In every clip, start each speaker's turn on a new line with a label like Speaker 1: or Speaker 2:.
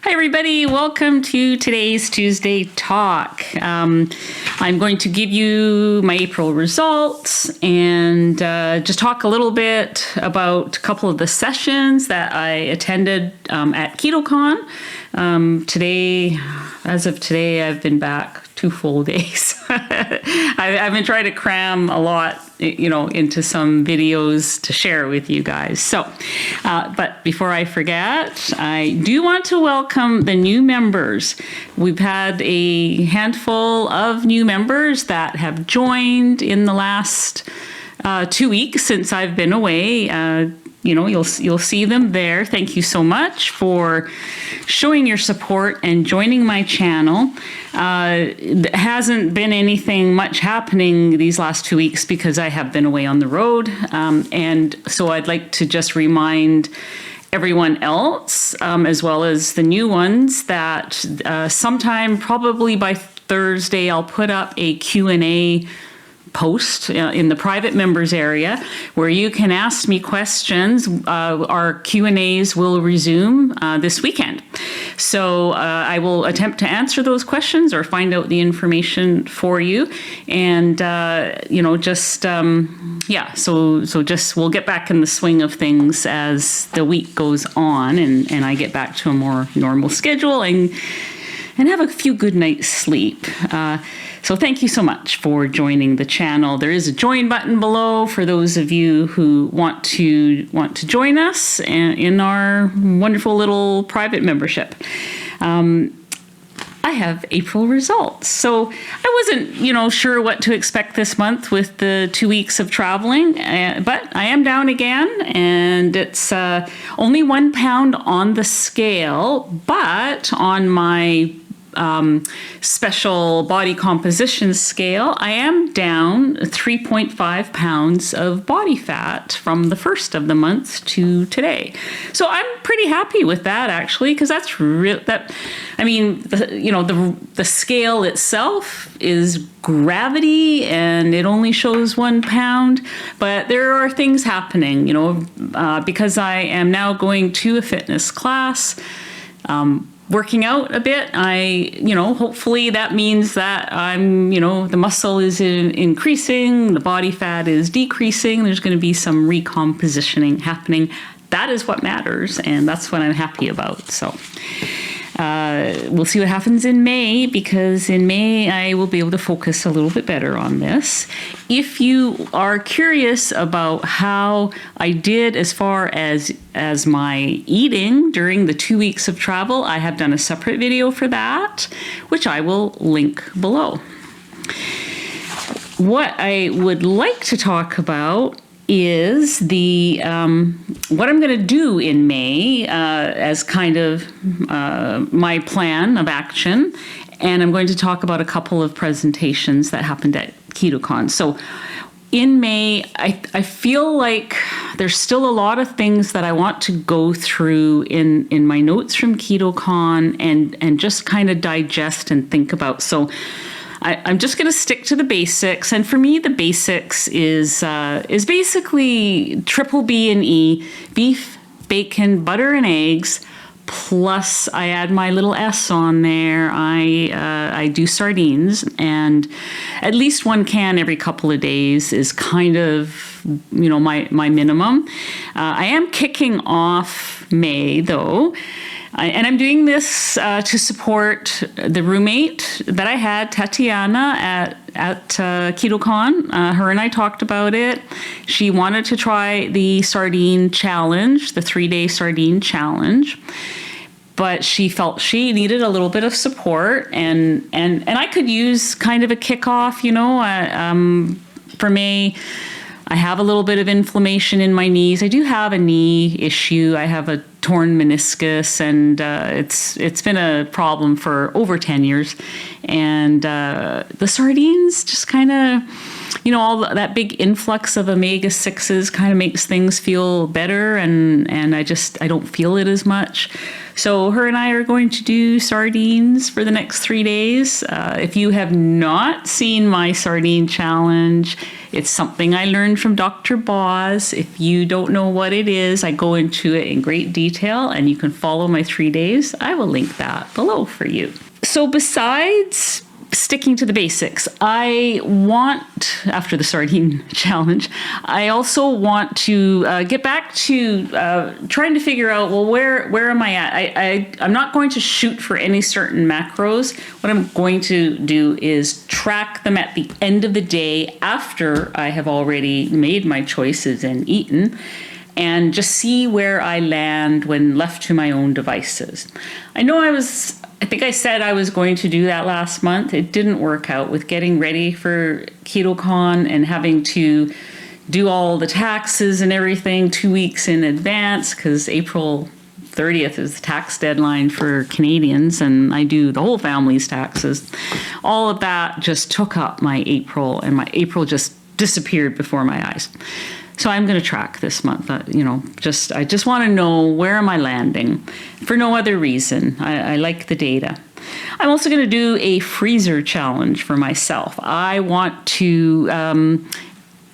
Speaker 1: Hi, everybody. Welcome to today's Tuesday Talk. I'm going to give you my April results and just talk a little bit about a couple of the sessions that I attended at KetoCon. As of today, I've been back 2 full days. I've been trying to cram a lot, into some videos to share with you guys. So, but before I forget, I do want to welcome the new members. We've had a handful of new members that have joined in the last 2 weeks since I've been away. You'll see them there. Thank you so much for showing your support and joining my channel. There hasn't been anything much happening these last 2 weeks because I have been away on the road. And so I'd like to just remind everyone else, as well as the new ones, that sometime probably by Thursday, I'll put up a Q&A post in the private members area where you can ask me questions. Our Q&As will resume this weekend. So I will attempt to answer those questions or find out the information for you. And, so we'll get back in the swing of things as the week goes on and I get back to a more normal schedule and have a few good nights sleep. So thank you so much for joining the channel. There is a join button below for those of you who want to join us in our wonderful little private membership. I have April results. So I wasn't, sure what to expect this month with the 2 weeks of traveling, but I am down again, and it's only 1 pound on the scale, but on my special body composition scale, I am down 3.5 pounds of body fat from the first of the month to today. So I'm pretty happy with that, actually, because that's real. The scale itself is gravity and it only shows 1 pound, but there are things happening, because I am now going to a fitness class, working out a bit. Hopefully that means that the muscle is increasing, the body fat is decreasing, there's going to be some recompositioning happening. That is what matters, and that's what I'm happy about. So we'll see what happens in May, because in May I will be able to focus a little bit better on this. If you are curious about how I did as far as my eating during the 2 weeks of travel, I have done a separate video for that, which I will link below. What I would like to talk about is the what I'm going to do in May as kind of my plan of action, and I'm going to talk about a couple of presentations that happened at KetoCon. So in May, I feel like there's still a lot of things that I want to go through in my notes from KetoCon and just kind of digest and think about. So I'm just going to stick to the basics, and for me, the basics is basically triple B and E: beef, bacon, butter, and eggs. Plus, I add my little S on there. I do sardines, and at least 1 can every couple of days is kind of my minimum. I am kicking off May though. And I'm doing this to support the roommate that I had, Tatiana, at KetoCon. Her and I talked about it. She wanted to try the sardine challenge, the 3-day sardine challenge, but she felt she needed a little bit of support, and I could use kind of a kickoff, for May. I have a little bit of inflammation in my knees. I do have a knee issue. I have a torn meniscus, and it's been a problem for over 10 years. And the sardines just kind of, all that big influx of omega-6s kind of makes things feel better, and I don't feel it as much. So her and I are going to do sardines for the next 3 days. If you have not seen my sardine challenge, it's something I learned from Dr. Boz. If you don't know what it is, I go into it in great detail detail, and you can follow my 3 days. I will link that below for you. So besides sticking to the basics, I want, after the sardine challenge, I also want to get back to trying to figure out, well, where am I at? I'm not going to shoot for any certain macros. What I'm going to do is track them at the end of the day after I have already made my choices and eaten, and just see where I land when left to my own devices. I think I said I was going to do that last month. It didn't work out with getting ready for KetoCon and having to do all the taxes and everything 2 weeks in advance, because April 30th is the tax deadline for Canadians, and I do the whole family's taxes. All of that just took up my April, and my April just disappeared before my eyes. So I'm going to track this month. I just want to know, where am I landing? For no other reason. I like the data. I'm also going to do a freezer challenge for myself. I want to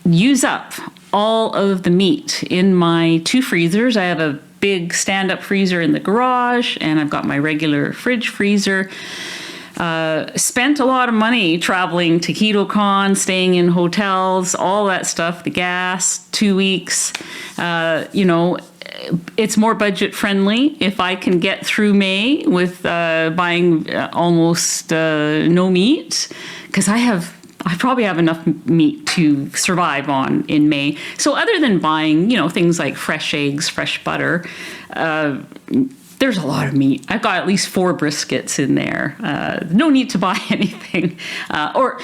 Speaker 1: use up all of the meat in my 2 freezers. I have a big stand-up freezer in the garage, and I've got my regular fridge freezer. Spent a lot of money traveling to KetoCon, staying in hotels, all that stuff, the gas, 2 weeks. It's more budget friendly if I can get through May with buying almost no meat, because I probably have enough meat to survive on in May. So other than buying, things like fresh eggs, fresh butter, there's a lot of meat. I've got at least 4 briskets in there. No need to buy anything. Or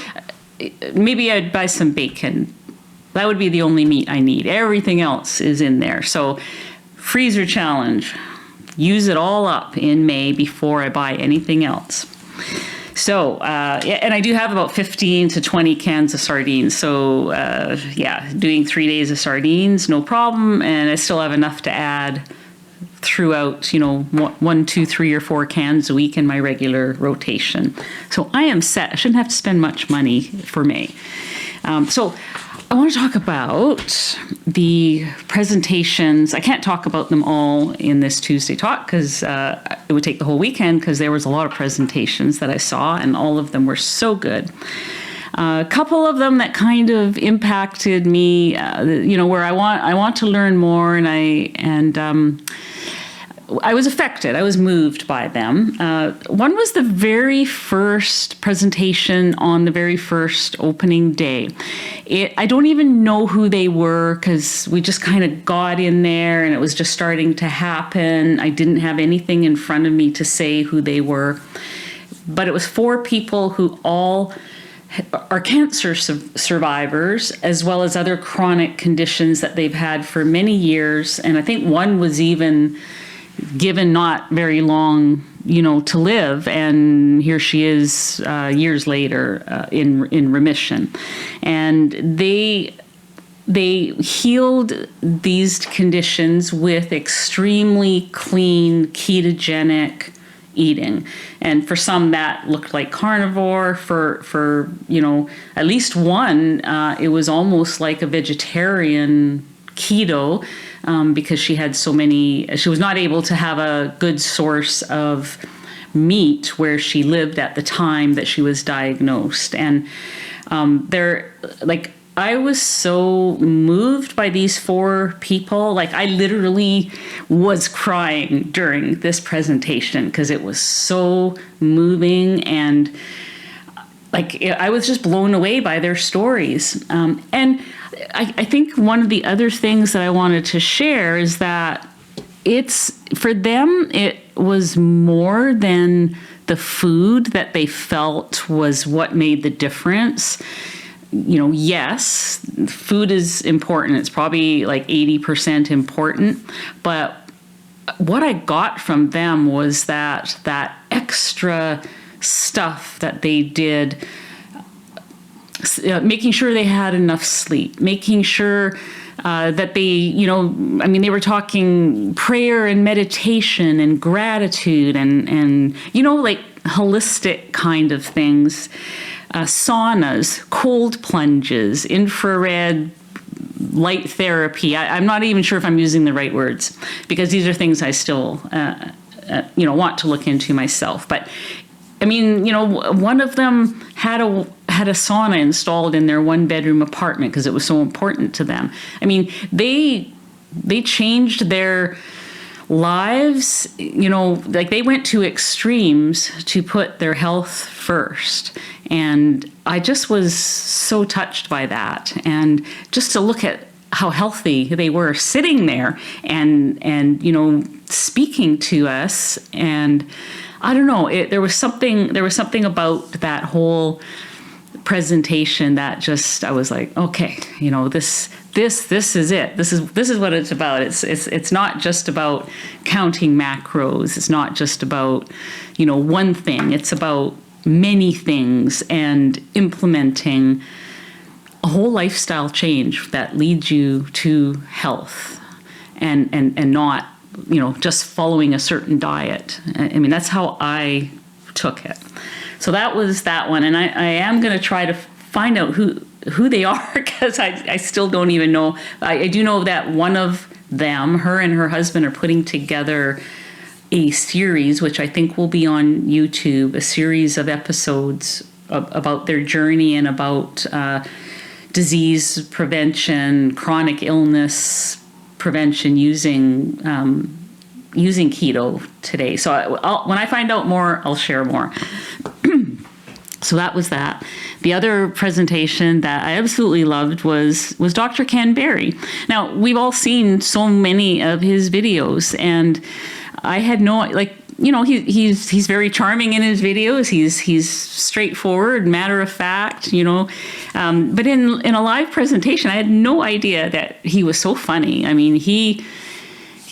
Speaker 1: maybe I'd buy some bacon. That would be the only meat I need. Everything else is in there. So freezer challenge. Use it all up in May before I buy anything else. So, and I do have about 15 to 20 cans of sardines. So, doing 3 days of sardines, no problem. And I still have enough to add throughout, 1, 2, 3, or 4 cans a week in my regular rotation. So I am set. I shouldn't have to spend much money for May. So I want to talk about the presentations. I can't talk about them all in this Tuesday talk because it would take the whole weekend, because there was a lot of presentations that I saw, and all of them were so good. A couple of them that kind of impacted me, where I want to learn more, and I was affected. I was moved by them. One was the very first presentation on the very first opening day. I don't even know who they were, because we just kind of got in there and it was just starting to happen. I didn't have anything in front of me to say who they were. But it was 4 people who all are cancer survivors, as well as other chronic conditions that they've had for many years. And I think one was even given not very long, to live, and here she is years later in remission. And they healed these conditions with extremely clean ketogenic eating. And for some that looked like carnivore. For at least one, it was almost like a vegetarian keto, because she was not able to have a good source of meat where she lived at the time that she was diagnosed. And I was so moved by these 4 people. I literally was crying during this presentation because it was so moving, and I was just blown away by their stories. And I think one of the other things that I wanted to share is that for them, it was more than the food that they felt was what made the difference. Yes, food is important. It's probably 80% important. But what I got from them was that extra stuff that they did, making sure they had enough sleep, making sure that they were talking prayer and meditation and gratitude and holistic kind of things, saunas, cold plunges, infrared light therapy. I'm not even sure if I'm using the right words, because these are things I still, want to look into myself. But I mean, one of them had a sauna installed in their 1-bedroom apartment because it was so important to them. I mean, they changed their lives, like they went to extremes to put their health first. And I just was so touched by that. And just to look at how healthy they were sitting there and speaking to us. And I don't know, there was something about that whole presentation that just, I was like, okay, this is it. This is what it's about. It's not just about counting macros. It's not just about, one thing. It's about many things and implementing a whole lifestyle change that leads you to health and not, just following a certain diet. I mean, that's how I took it. So that was that one. And I am going to try to find out who they are, because I still don't even know. I do know that one of them, her and her husband, are putting together a series, which I think will be on YouTube, a series of episodes about their journey and about disease prevention, chronic illness prevention using keto today. So when I find out more, I'll share more. So that was that. The other presentation that I absolutely loved was Dr. Ken Berry. Now, we've all seen so many of his videos, and I had he's very charming in his videos. He's straightforward, matter of fact, but in a live presentation, I had no idea that he was so funny. I mean, he,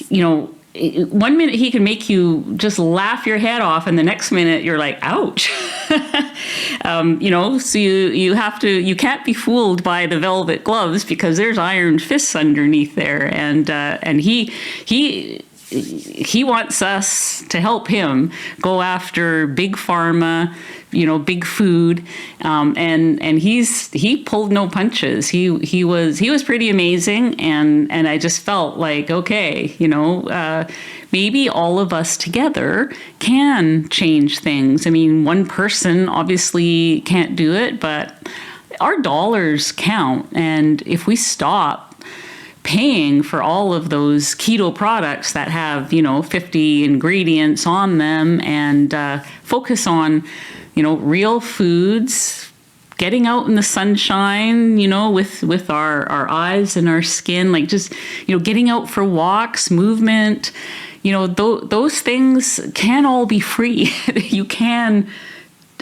Speaker 1: 1 minute he can make you just laugh your head off, and the next minute you're like, ouch. So you can't be fooled by the velvet gloves, because there's iron fists underneath there. And he wants us to help him go after big pharma, big food, and he pulled no punches. He was pretty amazing, and I just felt like, okay, maybe all of us together can change things. I mean, one person obviously can't do it, but our dollars count, and if we stop paying for all of those keto products that have 50 ingredients on them, and focus on real foods, getting out in the sunshine, with our eyes and our skin, like just getting out for walks, movement, those things can all be free. You can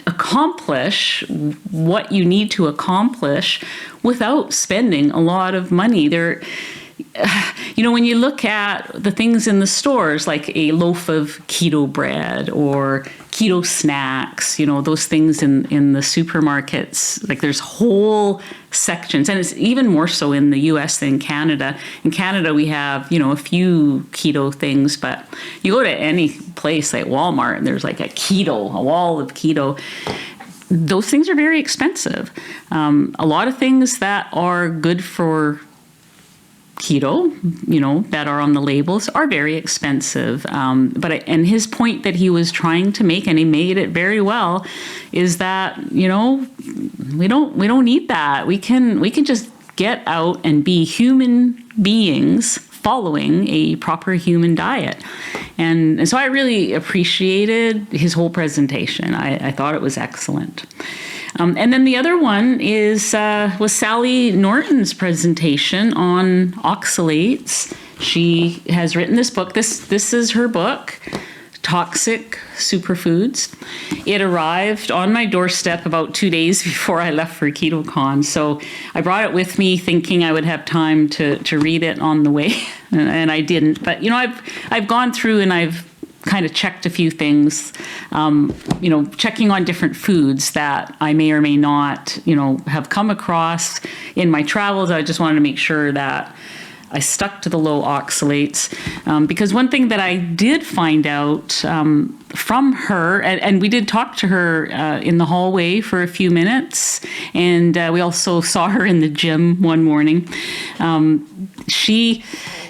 Speaker 1: accomplish what you need to accomplish without spending a lot of money. When you look at the things in the stores, like a loaf of keto bread or keto snacks, those things in the supermarkets, like there's whole sections, and it's even more so in the US than Canada. In Canada, we have, a few keto things, but you go to any place like Walmart and there's like a wall of keto. Those things are very expensive. A lot of things that are good for keto, that are on the labels are very expensive. And his point that he was trying to make, and he made it very well, is that, we don't need that. We can just get out and be human beings following a proper human diet. And so I really appreciated his whole presentation. I thought it was excellent. And then the other one was Sally Norton's presentation on oxalates. She has written this book. This is her book, Toxic Superfoods. It arrived on my doorstep about 2 days before I left for KetoCon. So I brought it with me thinking I would have time to read it on the way, and I didn't. But, I've gone through and I've kind of checked a few things, checking on different foods that I may or may not, have come across in my travels. I just wanted to make sure that I stuck to the low oxalates because one thing that I did find out from her, and we did talk to her in the hallway for a few minutes, and we also saw her in the gym one morning. She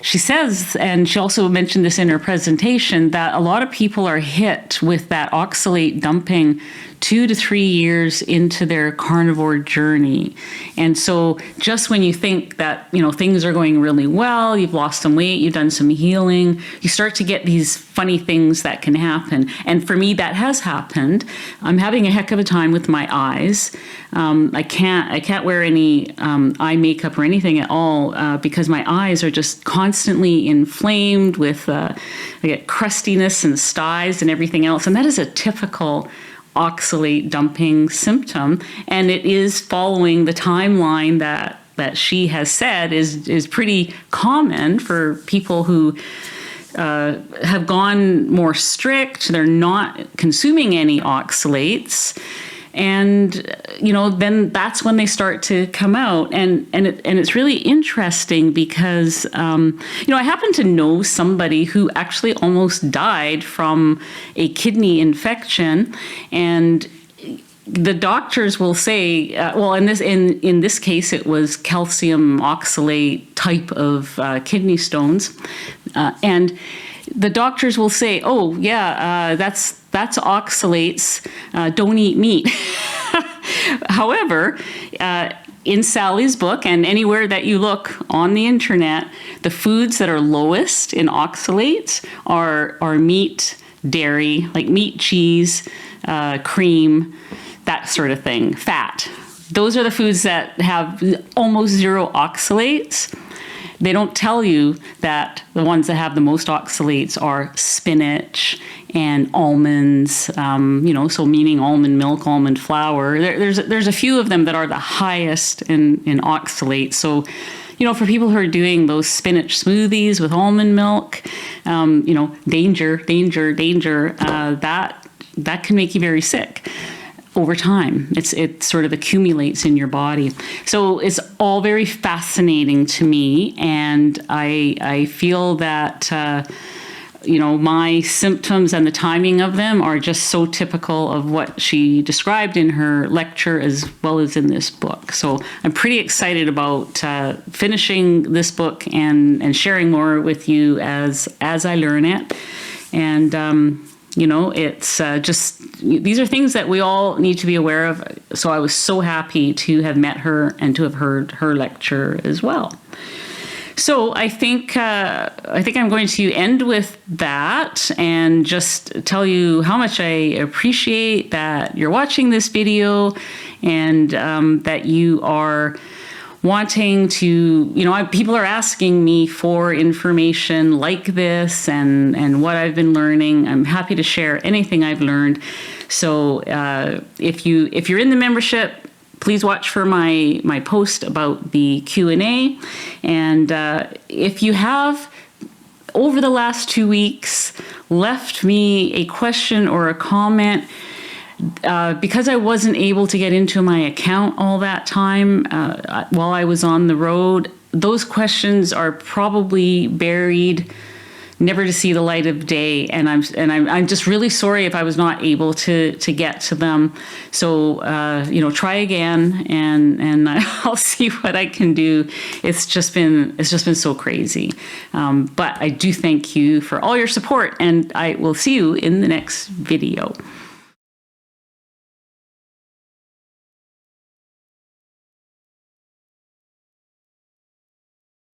Speaker 1: says, and she also mentioned this in her presentation, that a lot of people are hit with that oxalate dumping 2 to 3 years into their carnivore journey. And so just when you think that, things are going really well, you've lost some weight, you've done some healing, you start to get these funny things that can happen. And for me, that has happened. I'm having a heck of a time with my eyes. I can't wear any eye makeup or anything at all because my eyes are just constantly inflamed with I get crustiness and styes and everything else. And that is a typical oxalate dumping symptom, and it is following the timeline that she has said is pretty common for people who have gone more strict. They're not consuming any oxalates, and then that's when they start to come out, and it's really interesting because I happen to know somebody who actually almost died from a kidney infection, and the doctors will say, in this case, it was calcium oxalate type of kidney stones, and the doctors will say, "Oh, yeah, that's oxalates. Don't eat meat." However, in Sally's book and anywhere that you look on the internet, the foods that are lowest in oxalates are meat, dairy, like meat, cheese, cream, that sort of thing, fat. Those are the foods that have almost zero oxalates. They don't tell you that the ones that have the most oxalates are spinach and almonds, so meaning almond milk, almond flour. There's a few of them that are the highest in oxalates. So, for people who are doing those spinach smoothies with almond milk, danger, that can make you very sick. Over time, it sort of accumulates in your body. So it's all very fascinating to me, and I feel that my symptoms and the timing of them are just so typical of what she described in her lecture as well as in this book. So I'm pretty excited about finishing this book and sharing more with you as I learn it. And it's just, these are things that we all need to be aware of. So I was so happy to have met her and to have heard her lecture as well. So I think I'm going to end with that and just tell you how much I appreciate that you're watching this video and that you are wanting to, people are asking me for information like this and what I've been learning. I'm happy to share anything I've learned. So if you're in the membership, please watch for my post about the Q&A. And if you have, over the last 2 weeks, left me a question or a comment, because I wasn't able to get into my account all that time while I was on the road, those questions are probably buried, never to see the light of day. And I'm just really sorry if I was not able to get to them. So try again, and I'll see what I can do. It's just been so crazy. But I do thank you for all your support, and I will see you in the next video.